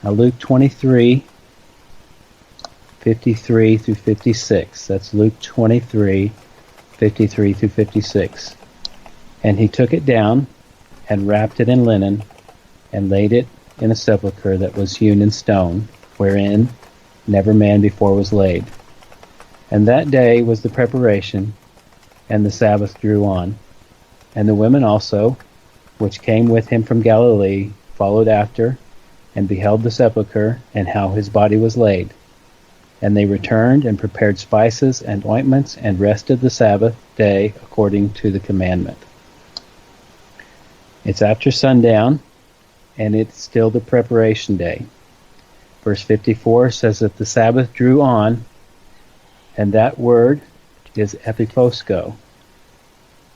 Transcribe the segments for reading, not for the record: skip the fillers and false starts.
Now Luke 23, 53 through 56. That's Luke 23, 53 through 56. And he took it down and wrapped it in linen and laid it in a sepulchre that was hewn in stone, wherein never man before was laid. And that day was the preparation, and the Sabbath drew on. And the women also, which came with him from Galilee, followed after, and beheld the sepulchre, and how his body was laid. And they returned and prepared spices and ointments, and rested the Sabbath day according to the commandment. It's after sundown, and it's still the preparation day. Verse 54 says that the Sabbath drew on, and that word is epiphosko.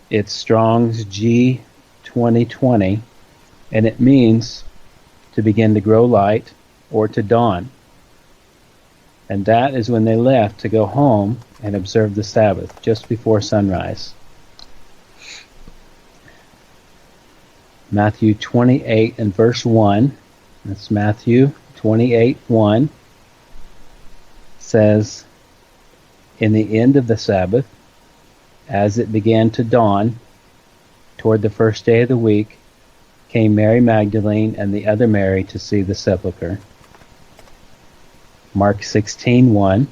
It's Strong's G 2020, and it means to begin to grow light or to dawn. And that is when they left to go home and observe the Sabbath, just before sunrise. Matthew 28 and verse 1, that's Matthew 28, 1, says, in the end of the Sabbath, as it began to dawn, toward the first day of the week, came Mary Magdalene and the other Mary to see the sepulchre. Mark 16, 1.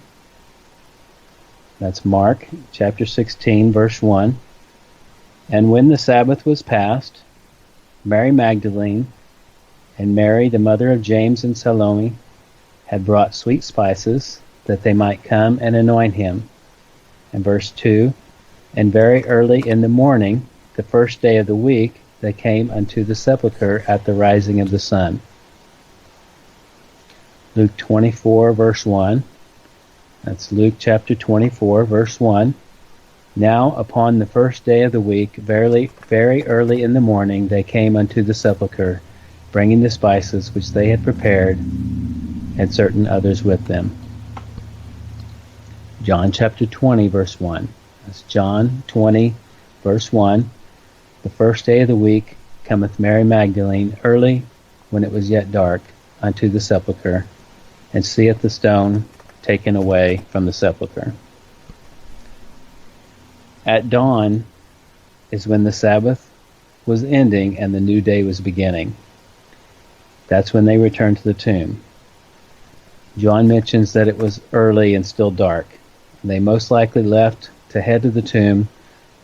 That's Mark chapter 16, verse 1. And when the Sabbath was past, Mary Magdalene and Mary, the mother of James and Salome, had brought sweet spices, that they might come and anoint him. And verse 2, and very early in the morning, the first day of the week, they came unto the sepulchre at the rising of the sun. Luke 24, verse 1. That's Luke chapter 24, verse 1. Now upon the first day of the week, very early in the morning, they came unto the sepulchre, bringing the spices which they had prepared, and certain others with them. John chapter 20, verse 1. That's John 20, verse 1. The first day of the week cometh Mary Magdalene early, when it was yet dark, unto the sepulchre, and seeth the stone taken away from the sepulchre. At dawn is when the Sabbath was ending and the new day was beginning. That's when they returned to the tomb. John mentions that it was early and still dark. They most likely left to head to the tomb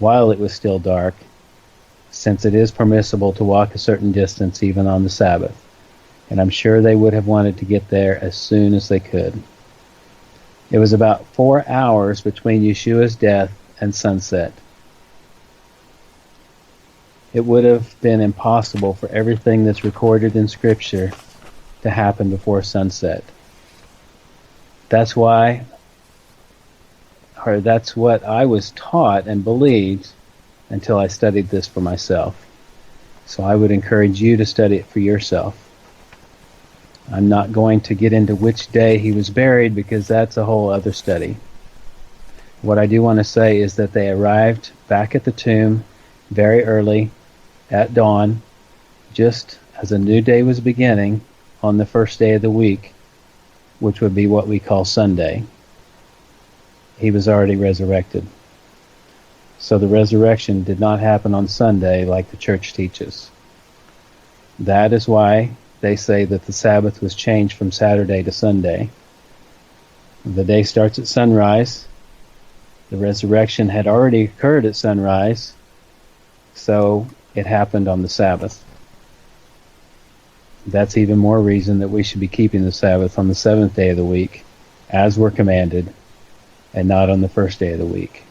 while it was still dark, since it is permissible to walk a certain distance even on the Sabbath. And I'm sure they would have wanted to get there as soon as they could. It was about 4 hours between Yeshua's death and sunset. It would have been impossible for everything that's recorded in Scripture to happen before sunset. That's what I was taught and believed until I studied this for myself. So I would encourage you to study it for yourself. I'm not going to get into which day he was buried, because that's a whole other study. What I do want to say is that they arrived back at the tomb very early at dawn, just as a new day was beginning on the first day of the week, which would be what we call Sunday. He was already resurrected. So the resurrection did not happen on Sunday like the church teaches. That is why they say that the Sabbath was changed from Saturday to Sunday. The day starts at sunrise. The resurrection had already occurred at sunrise, so it happened on the Sabbath. That's even more reason that we should be keeping the Sabbath on the seventh day of the week, as we're commanded, and not on the first day of the week.